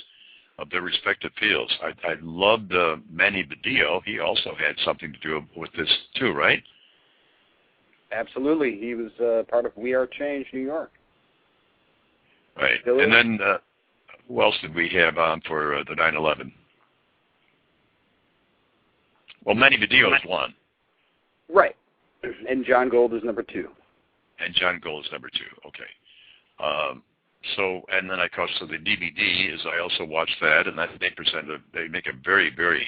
of their respective fields. I loved Manny Badillo. He also had something to do with this too, right? Absolutely. He was part of We Are Change New York. Right. And then who else did we have on for the 9/11? Well, Manny Badillo is one. Right. And John Gold is number two. And John Gold is number two. Okay. So, and then, of course, so the DVD is, I also watched that, and that they make a very, very,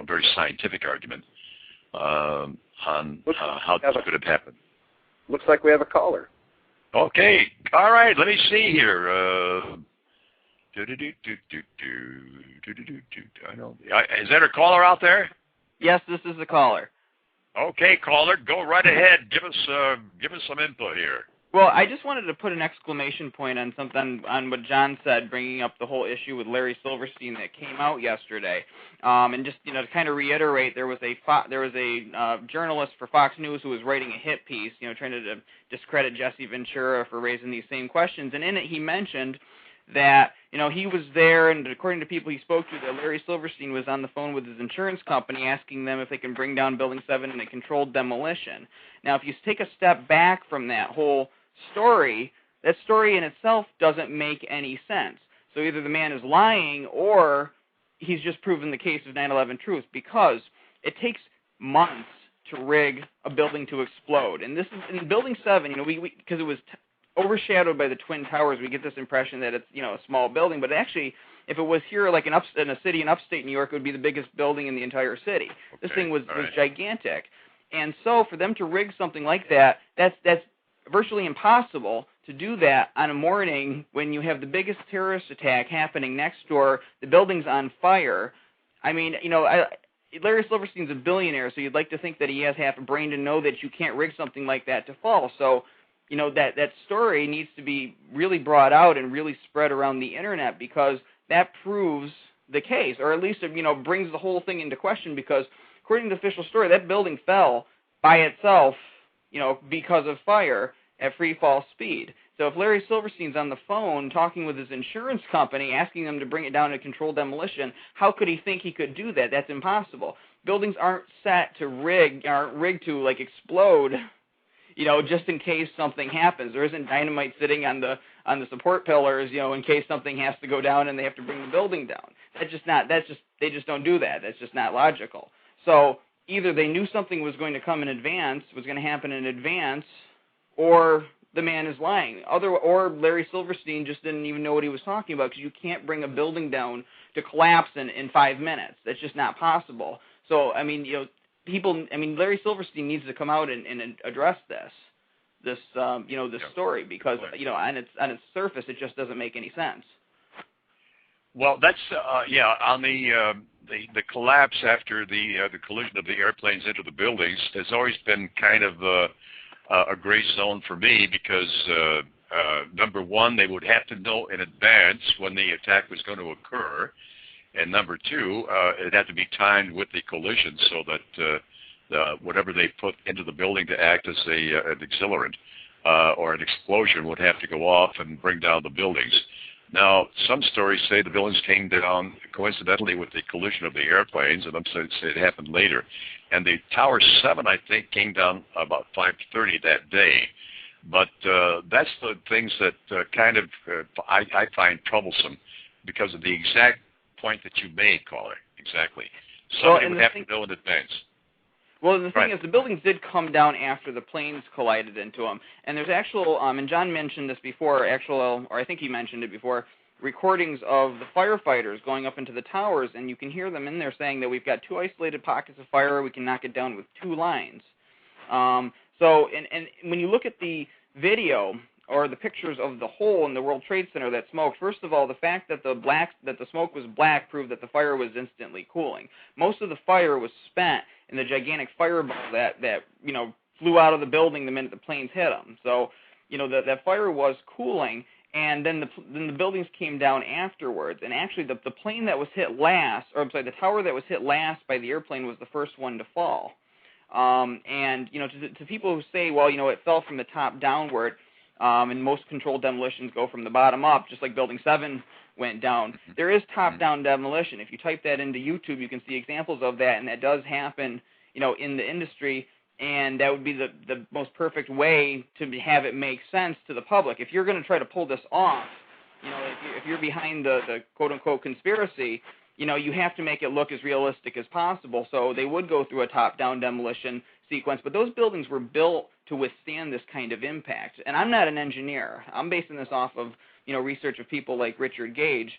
very scientific argument on how this could have happened. Looks like we have a caller. Okay. All right. Let me see here. I know. Is there a caller out there? Yes, this is the caller. Okay, caller, go right ahead. Give us some input here. Well, I just wanted to put an exclamation point on something on what John said, bringing up the whole issue with Larry Silverstein that came out yesterday, and just to kind of reiterate, there was a journalist for Fox News who was writing a hit piece, trying to discredit Jesse Ventura for raising these same questions, and in it he mentioned that he was there, and according to people he spoke to, that Larry Silverstein was on the phone with his insurance company asking them if they can bring down Building 7 in a controlled demolition. Now, if you take a step back from that whole story, that story in itself doesn't make any sense. So either the man is lying or he's just proven the case of 9/11 truth, because it takes months to rig a building to explode. And this is in Building 7, because it was overshadowed by the Twin Towers, we get this impression that it's a small building, but actually, if it was here like in a city in upstate New York, it would be the biggest building in the entire city. Okay. This thing was gigantic. And so for them to rig something like that, that's virtually impossible to do that on a morning when you have the biggest terrorist attack happening next door, the building's on fire. I mean, Larry Silverstein's a billionaire, so you'd like to think that he has half a brain to know that you can't rig something like that to fall. So, that story needs to be really brought out and really spread around the internet, because that proves the case, or at least it, brings the whole thing into question, because according to the official story, that building fell by itself, because of fire at free fall speed. So if Larry Silverstein's on the phone talking with his insurance company, asking them to bring it down to controlled demolition, how could he think he could do that? That's impossible. Buildings aren't rigged to explode, just in case something happens. There isn't dynamite sitting on the support pillars, in case something has to go down and they have to bring the building down. They just don't do that. That's just not logical. So either they knew something was going to come in advance, was going to happen in advance, or the man is lying. Or Larry Silverstein just didn't even know what he was talking about, because you can't bring a building down to collapse in 5 minutes. That's just not possible. So, Larry Silverstein needs to come out and address this story, because on its surface it just doesn't make any sense. Well, that's on the collapse after the collision of the airplanes into the buildings has always been kind of a gray zone for me, because number one, they would have to know in advance when the attack was going to occur, and number two, it'd have to be timed with the collision so that whatever they put into the building to act as an accelerant or an explosion would have to go off and bring down the buildings. Now, some stories say the buildings came down coincidentally with the collision of the airplanes, and some say it happened later. And the Tower 7, I think, came down about 5:30 that day. But that's the things that I find troublesome, because of the exact point that you made, caller. Exactly. Somebody would have to know in advance. Well, the thing is, the buildings did come down after the planes collided into them. And there's actual, and John mentioned this before, or I think he mentioned it before, recordings of the firefighters going up into the towers, and you can hear them in there saying that we've got 2 isolated pockets of fire, we can knock it down with 2 lines. So when you look at the video or the pictures of the hole in the World Trade Center that smoked, first of all, the fact that the smoke was black proved that the fire was instantly cooling. Most of the fire was spent in the gigantic fireball that flew out of the building the minute the planes hit them. So that fire was cooling, and then the buildings came down afterwards. And actually, the plane that was hit last, or I'm sorry, the tower that was hit last by the airplane was the first one to fall. And to people who say, well, it fell from the top downward, and most controlled demolitions go from the bottom up, just like Building 7 went down. There is top-down demolition. If you type that into YouTube, you can see examples of that, and that does happen, in the industry, and that would be the most perfect way to have it make sense to the public. If you're going to try to pull this off, if you're behind the quote-unquote conspiracy, you have to make it look as realistic as possible. So they would go through a top-down demolition sequence, but those buildings were built to withstand this kind of impact. And I'm not an engineer. I'm basing this off of, research of people like Richard Gage.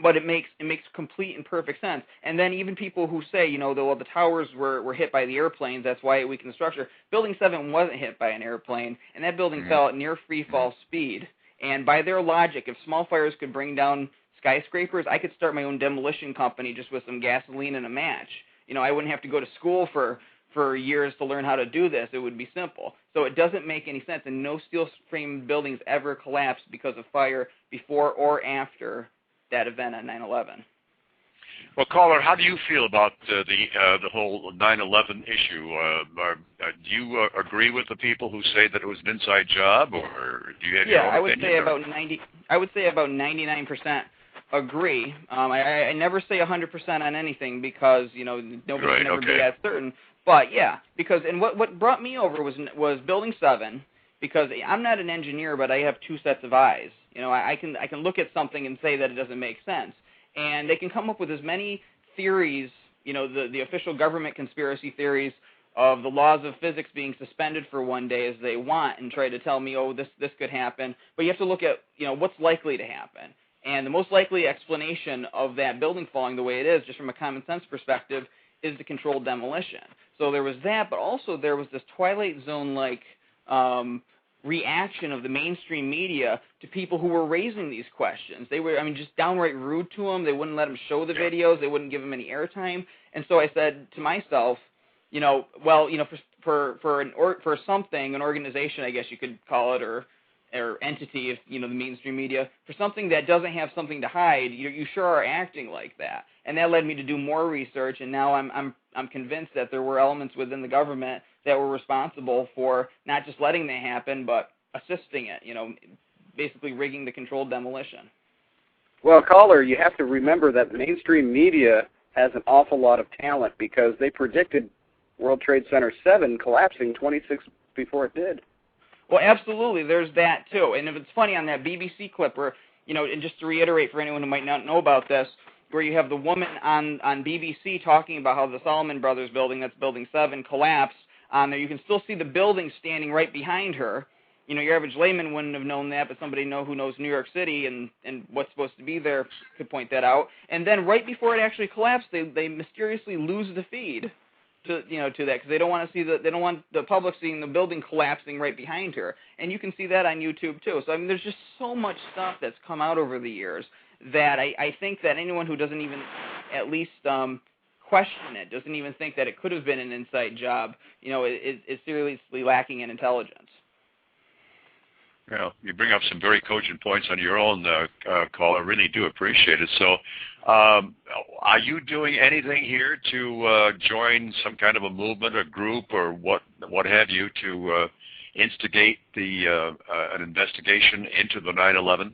But it makes complete and perfect sense. And then even people who say, the towers were hit by the airplanes, that's why it weakened the structure. Building 7 wasn't hit by an airplane, and that building fell at near free fall speed. And by their logic, if small fires could bring down skyscrapers, I could start my own demolition company just with some gasoline and a match. I wouldn't have to go to school for years to learn how to do this. It would be simple. So it doesn't make any sense, and no steel frame buildings ever collapsed because of fire before or after that event on 9/11. Well, caller, how do you feel about the whole 9/11 issue? Do you agree with the people who say that it was an inside job, or do you have your own opinion? I would say about 99% agree. I never say 100% on anything because nobody can ever be that certain. But yeah, because what brought me over was Building 7, because I'm not an engineer, but I have two sets of eyes. I can look at something and say that it doesn't make sense, and they can come up with as many theories, the official government conspiracy theories of the laws of physics being suspended for one day as they want, and try to tell me, oh, this could happen. But you have to look at what's likely to happen, and the most likely explanation of that building falling the way it is, just from a common sense perspective, is the controlled demolition. So there was that, but also there was this Twilight Zone-like reaction of the mainstream media to people who were raising these questions. They were, just downright rude to them. They wouldn't let them show the videos. They wouldn't give them any airtime. And so I said to myself, for something, an organization, I guess you could call it, or entity, if the mainstream media, for something that doesn't have something to hide, you sure are acting like that. And that led me to do more research, and now I'm convinced that there were elements within the government that were responsible for not just letting that happen, but assisting it, basically rigging the controlled demolition. Well, caller, you have to remember that mainstream media has an awful lot of talent, because they predicted World Trade Center 7 collapsing 26 before it did. Well, absolutely, there's that too. And if it's funny, on that BBC clip where, and just to reiterate for anyone who might not know about this, where you have the woman on BBC talking about how the Salomon Brothers building, that's Building 7, collapsed on there. You can still see the building standing right behind her. Your average layman wouldn't have known that, but somebody who knows New York City and what's supposed to be there could point that out. And then right before it actually collapsed, they mysteriously lose the feed to that, because they don't want the public seeing the building collapsing right behind her. And you can see that on YouTube too. So there's just so much stuff that's come out over the years that I think that anyone who doesn't even at least question it, doesn't even think that it could have been an inside job, is seriously lacking in intelligence. Well, you bring up some very cogent points on your own call. I really do appreciate it. So are you doing anything here to join some kind of a movement, a group, or what have you, to instigate an investigation into the 9/11?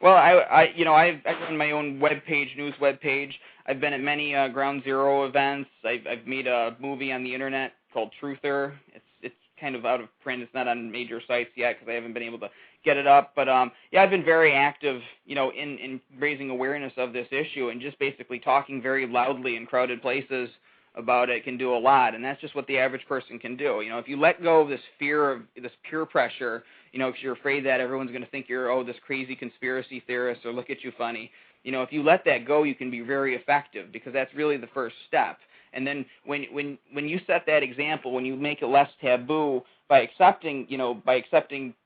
Well, I run my own news web page. I've been at many Ground Zero events. I've made a movie on the internet called Truther. It's kind of out of print. It's not on major sites yet because I haven't been able to get it up. But I've been very active, in raising awareness of this issue, and just basically talking very loudly in crowded places about it can do a lot. And that's just what the average person can do. If you let go of this fear of this peer pressure, because you're afraid that everyone's going to think you're, this crazy conspiracy theorist, or look at you funny. If you let that go, you can be very effective, because that's really the first step. And then when you set that example, when you make it less taboo by accepting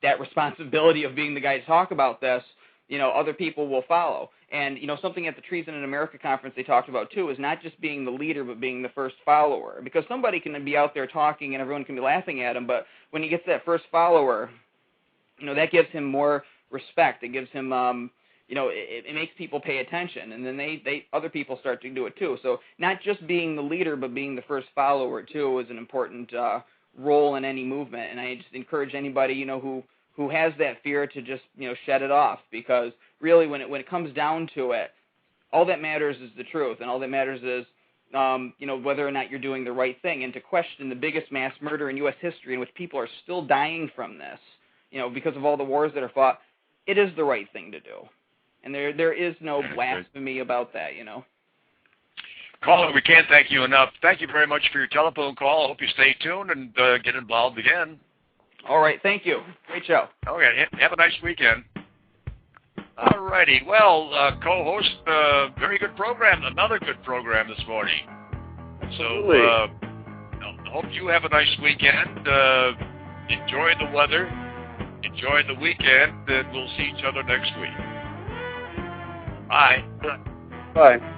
that responsibility of being the guy to talk about this, other people will follow. And, something at the Treason in America conference they talked about, too, is not just being the leader, but being the first follower. Because somebody can be out there talking and everyone can be laughing at him, but when he gets that first follower, that gives him more respect. It gives him, it makes people pay attention, and then other people start to do it too. So not just being the leader, but being the first follower too is an important role in any movement. And I just encourage anybody, who has that fear to just, shed it off, because really when it comes down to it, all that matters is the truth, and all that matters is, whether or not you're doing the right thing. And to question the biggest mass murder in U.S. history, in which people are still dying from this, because of all the wars that are fought, it is the right thing to do. And there is no blasphemy about that, Caller, we can't thank you enough. Thank you very much for your telephone call. I hope you stay tuned and get involved again. All right, thank you. Great show. Okay, have a nice weekend. All righty. Well, co-host, very good program. Another good program this morning. So, I hope you have a nice weekend. Enjoy the weather. Enjoy the weekend. And we'll see each other next week. Bye. Bye.